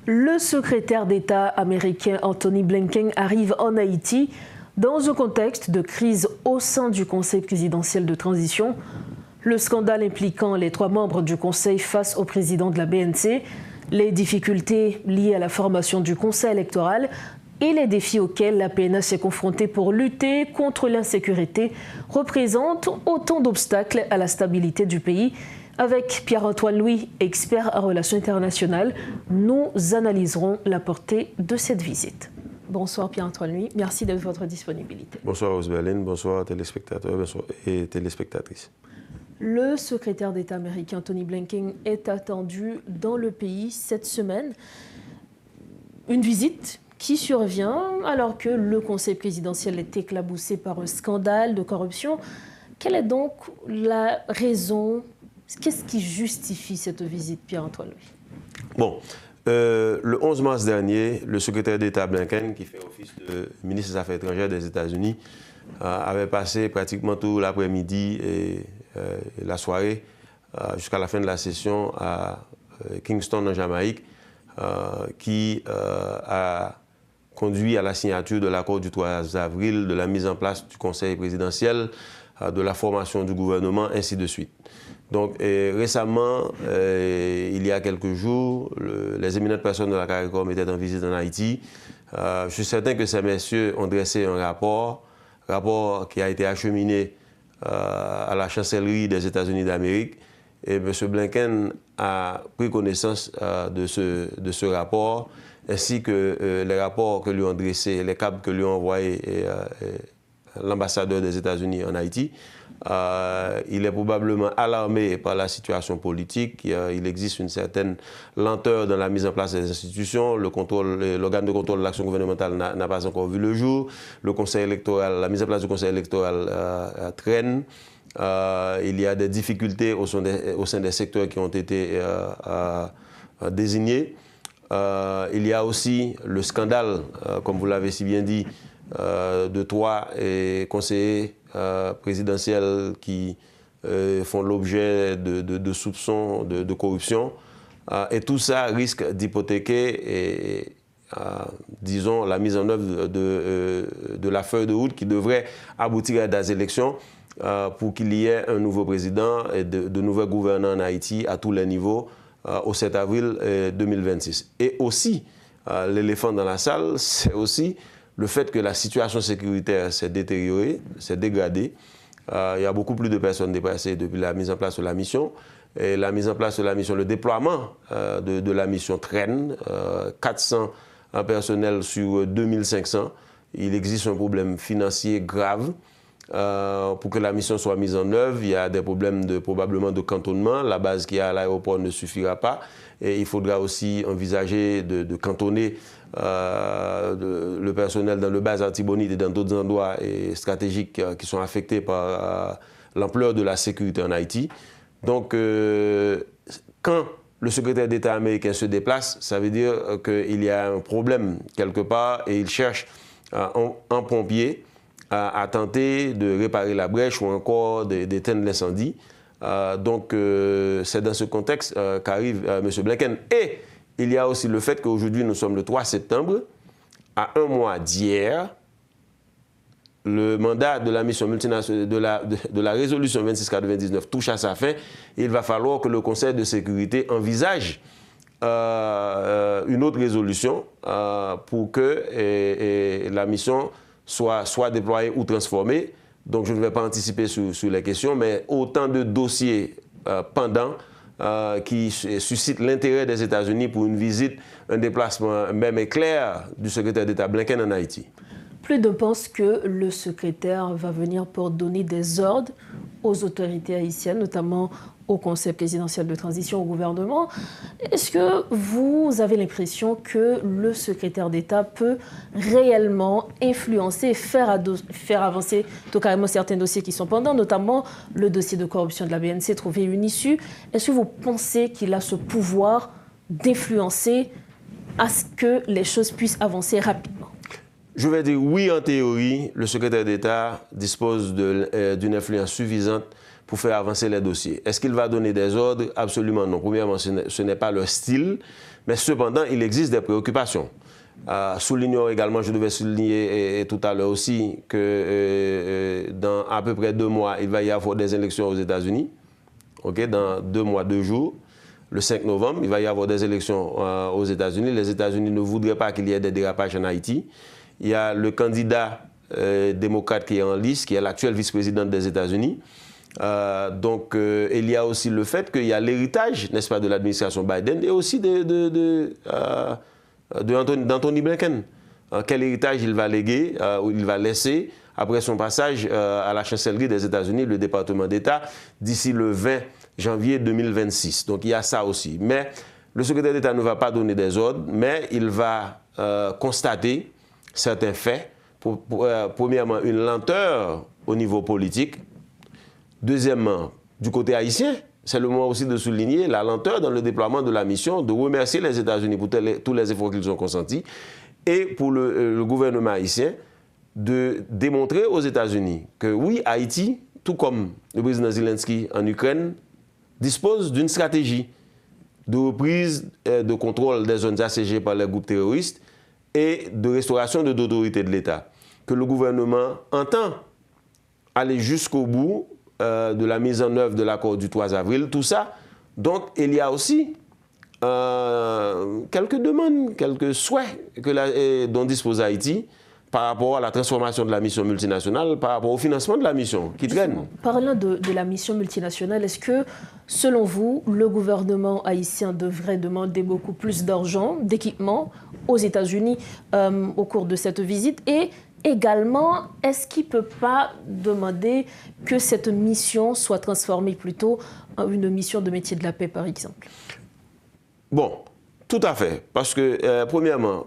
Le secrétaire d'État américain Anthony Blinken arrive en Haïti dans un contexte de crise au sein du Conseil présidentiel de transition. Le scandale impliquant les 3 membres du Conseil face au président de la BNC, les difficultés liées à la formation du Conseil électoral et les défis auxquels la PNA s'est confrontée pour lutter contre l'insécurité représentent autant d'obstacles à la stabilité du pays. Avec Pierre-Antoine Louis, expert en relations internationales, nous analyserons la portée de cette visite. Bonsoir Pierre-Antoine Louis, merci de votre disponibilité. Bonsoir Rosberline, bonsoir téléspectateurs et téléspectatrices. Le secrétaire d'État américain Anthony Blinken est attendu dans le pays cette semaine. Une visite qui survient alors que le Conseil présidentiel est éclaboussé par un scandale de corruption. Quelle est donc la raison? Qu'est-ce qui justifie cette visite, Pierre-Antoine Louis? Bon, le 11 mars dernier, le secrétaire d'État Blinken, qui fait office de ministre des Affaires étrangères des États-Unis, avait passé pratiquement tout l'après-midi et la soirée jusqu'à la fin de la session à Kingston, en Jamaïque, qui a conduit à la signature de l'accord du 3 avril, de la mise en place du Conseil présidentiel, de la formation du gouvernement, ainsi de suite. Donc récemment, il y a quelques jours, les éminentes personnes de la CARICOM étaient en visite en Haïti. Je suis certain que ces messieurs ont dressé un rapport qui a été acheminé à la chancellerie des États-Unis d'Amérique. Et M. Blinken a pris connaissance de ce rapport, ainsi que les rapports que lui ont dressés, les câbles que lui ont envoyés l'ambassadeur des États-Unis en Haïti. Il est probablement alarmé par la situation politique. Il existe une certaine lenteur dans la mise en place des institutions. L'organe de contrôle de l'action gouvernementale n'a pas encore vu le jour. Le Conseil électoral, la mise en place du Conseil électoral traîne. Il y a des difficultés au sein des secteurs qui ont été désignés. Il y a aussi le scandale, comme vous l'avez si bien dit, de 3 conseillers présidentiels qui font l'objet de soupçons de corruption. Et tout ça risque d'hypothéquer, disons, la mise en œuvre de la feuille de route qui devrait aboutir à des élections pour qu'il y ait un nouveau président et de nouveaux gouvernants en Haïti à tous les niveaux au 7 avril 2026. Et aussi, l'éléphant dans la salle, c'est aussi le fait que la situation sécuritaire s'est détériorée, s'est dégradée. Il y a beaucoup plus de personnes déplacées depuis la mise en place de la mission. Et la mise en place de la mission, le déploiement de la mission traîne. 400 personnels sur 2500. Il existe un problème financier grave. Pour que la mission soit mise en œuvre, il y a des problèmes probablement de cantonnement. La base qu'il y a à l'aéroport ne suffira pas. Et il faudra aussi envisager de cantonner le personnel dans le base Artibonite et dans d'autres endroits stratégiques qui sont affectés par l'ampleur de la sécurité en Haïti. Donc, quand le secrétaire d'État américain se déplace, ça veut dire qu'il y a un problème quelque part et il cherche en pompier à tenter de réparer la brèche ou encore d'éteindre l'incendie. Donc, c'est dans ce contexte qu'arrive M. Blinken. Et il y a aussi le fait qu'aujourd'hui, nous sommes le 3 septembre, à un mois d'hier, le mandat de la mission multinationale de la résolution 2699 touche à sa fin. Il va falloir que le Conseil de sécurité envisage une autre résolution pour que la mission soit déployée ou transformée. Donc je ne vais pas anticiper sur les questions, mais autant de dossiers pendants qui suscitent l'intérêt des États-Unis pour une visite, un déplacement même éclair du secrétaire d'État Blinken en Haïti. Plus de pense que le secrétaire va venir pour donner des ordres aux autorités haïtiennes, notamment au Conseil présidentiel de transition, au gouvernement. Est-ce que vous avez l'impression que le secrétaire d'État peut réellement influencer et faire avancer tout carrément certains dossiers qui sont pendants, notamment le dossier de corruption de la BNC, trouver une issue? Est-ce que vous pensez qu'il a ce pouvoir d'influencer à ce que les choses puissent avancer rapidement? Je vais dire oui, en théorie, le secrétaire d'État dispose d'une influence suffisante pour faire avancer les dossiers. Est-ce qu'il va donner des ordres? Absolument non. Premièrement, ce n'est pas leur style, mais cependant, il existe des préoccupations. Soulignons également, je devais souligner tout à l'heure aussi, que dans à peu près 2 mois, il va y avoir des élections aux États-Unis. Okay, dans 2 mois, 2 jours, le 5 novembre, il va y avoir des élections aux États-Unis. Les États-Unis ne voudraient pas qu'il y ait des dérapages en Haïti. Il y a le candidat démocrate qui est en lice, qui est l'actuel vice-président des États-Unis. Donc, il y a aussi le fait qu'il y a l'héritage, n'est-ce pas, de l'administration Biden et aussi d'Anthony Blinken. Quel héritage il va léguer ou il va laisser après son passage à la chancellerie des États-Unis, le département d'État, d'ici le 20 janvier 2026. Donc il y a ça aussi. Mais le secrétaire d'État ne va pas donner des ordres, mais il va constater certains faits. Premièrement, une lenteur au niveau politique. Deuxièmement, du côté haïtien, c'est le moment aussi de souligner la lenteur dans le déploiement de la mission, de remercier les États-Unis pour tous les efforts qu'ils ont consentis, et pour le gouvernement haïtien, de démontrer aux États-Unis que oui, Haïti, tout comme le président Zelensky en Ukraine, dispose d'une stratégie de reprise de contrôle des zones assiégées par les groupes terroristes et de restauration de l'autorité de l'État. Que le gouvernement entend aller jusqu'au bout de la mise en œuvre de l'accord du 3 avril, tout ça. Donc, il y a aussi quelques demandes, quelques souhaits dont dispose Haïti par rapport à la transformation de la mission multinationale, par rapport au financement de la mission qui traîne. Parlant de la mission multinationale, est-ce que, selon vous, le gouvernement haïtien devrait demander beaucoup plus d'argent, d'équipement aux États-Unis au cours de cette visite? Et également, est-ce qu'il ne peut pas demander que cette mission soit transformée plutôt en une mission de métier de la paix, par exemple? Bon, tout à fait. Parce que, premièrement,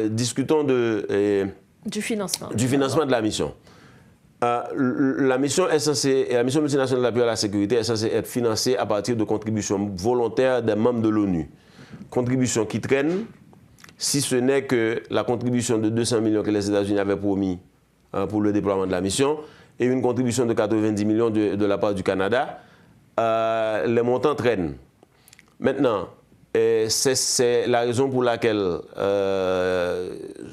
discutons du financement de la mission. La mission multinationale d'appui à la sécurité est censée être financée à partir de contributions volontaires des membres de l'ONU. Contributions qui traînent, si ce n'est que la contribution de 200 millions que les États-Unis avaient promis pour le déploiement de la mission et une contribution de 90 millions de la part du Canada, les montants traînent. Maintenant, c'est la raison pour laquelle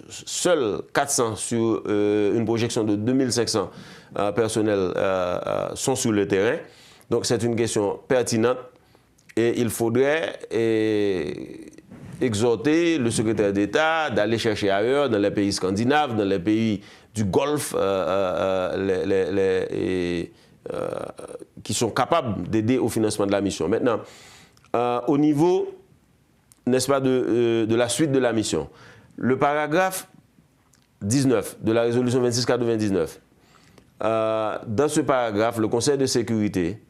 seuls 400 sur une projection de 2500 personnels sont sur le terrain. Donc c'est une question pertinente et il faudrait exhorter le secrétaire d'État d'aller chercher ailleurs, dans les pays scandinaves, dans les pays du Golfe, qui sont capables d'aider au financement de la mission. Maintenant, au niveau, n'est-ce pas, de la suite de la mission. Le paragraphe 19 de la résolution 2699, dans ce paragraphe, le Conseil de sécurité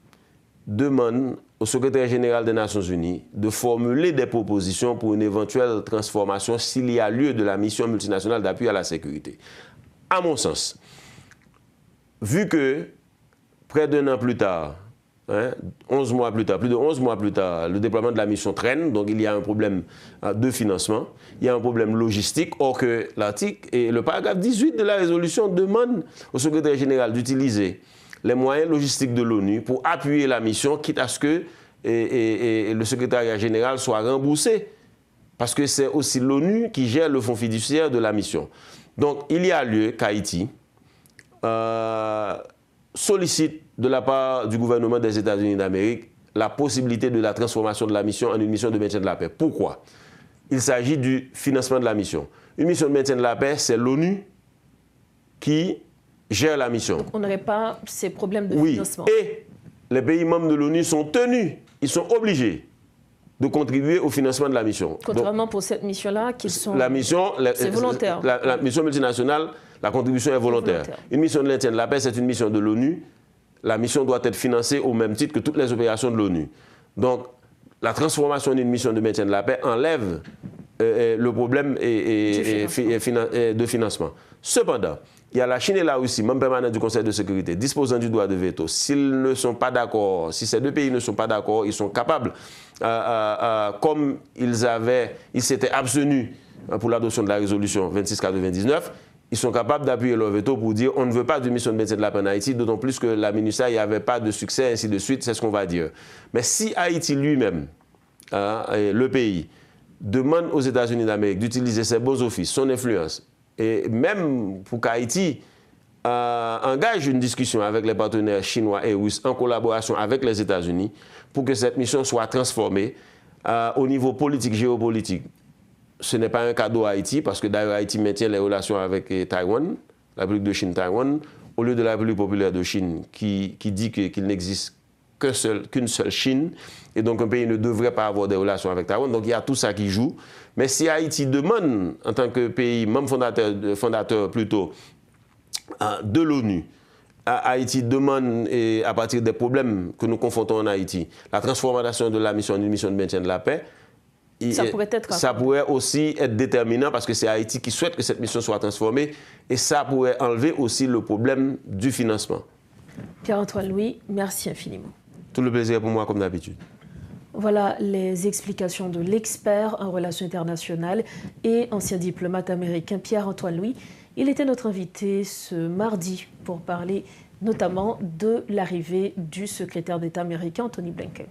demande au secrétaire général des Nations Unies de formuler des propositions pour une éventuelle transformation s'il y a lieu de la mission multinationale d'appui à la sécurité. À mon sens, vu que près d'1 an plus tard, 11 mois plus tard, plus de 11 mois plus tard, le déploiement de la mission traîne, donc il y a un problème de financement, il y a un problème logistique, or que l'article et le paragraphe 18 de la résolution demande au secrétaire général d'utiliser les moyens logistiques de l'ONU pour appuyer la mission, quitte à ce que le secrétariat général soit remboursé, parce que c'est aussi l'ONU qui gère le fonds fiduciaire de la mission. Donc il y a lieu qu'Haïti sollicite de la part du gouvernement des États-Unis d'Amérique la possibilité de la transformation de la mission en une mission de maintien de la paix. Pourquoi? Il s'agit du financement de la mission. Une mission de maintien de la paix, c'est l'ONU qui gère la mission. Donc on n'aurait pas ces problèmes de financement. Et les pays membres de l'ONU sont tenus, ils sont obligés de contribuer au financement de la mission. Contrairement pour cette mission-là, c'est volontaire. La mission multinationale, la contribution est volontaire. Une mission de maintien de la paix, c'est une mission de l'ONU. La mission doit être financée au même titre que toutes les opérations de l'ONU. Donc, la transformation d'une mission de maintien de la paix enlève le problème de financement. Cependant, il y a la Chine et la Russie, membres permanents du Conseil de sécurité, disposant du droit de veto. S'ils ne sont pas d'accord, si ces deux pays ne sont pas d'accord, ils sont capables, comme ils s'étaient abstenus pour l'adoption de la résolution 2699, ils sont capables d'appuyer leur veto pour dire on ne veut pas de mission de maintien de la paix en Haïti, d'autant plus que la MINUSTAH, il n'y avait pas de succès, ainsi de suite, c'est ce qu'on va dire. Mais si Haïti lui-même, le pays, demande aux États-Unis d'Amérique d'utiliser ses beaux offices, son influence, et même pour qu'Haïti engage une discussion avec les partenaires chinois et russes en collaboration avec les États-Unis pour que cette mission soit transformée au niveau politique, géopolitique. Ce n'est pas un cadeau à Haïti, parce que d'ailleurs Haïti maintient les relations avec Taïwan, la République de Chine-Taïwan, au lieu de la République populaire de Chine qui dit qu'il n'existe qu'une seule Chine, et donc un pays ne devrait pas avoir des relations avec Taïwan. Donc il y a tout ça qui joue. Mais si Haïti demande, en tant que pays membre fondateur plutôt, de l'ONU, Haïti demande, et à partir des problèmes que nous confrontons en Haïti, la transformation de la mission en une mission de maintien de la paix, ça pourrait aussi être déterminant parce que c'est Haïti qui souhaite que cette mission soit transformée et ça pourrait enlever aussi le problème du financement. Pierre-Antoine Louis, merci infiniment. Tout le plaisir pour moi comme d'habitude. Voilà les explications de l'expert en relations internationales et ancien diplomate américain Pierre-Antoine Louis. Il était notre invité ce mardi pour parler notamment de l'arrivée du secrétaire d'État américain Anthony Blinken.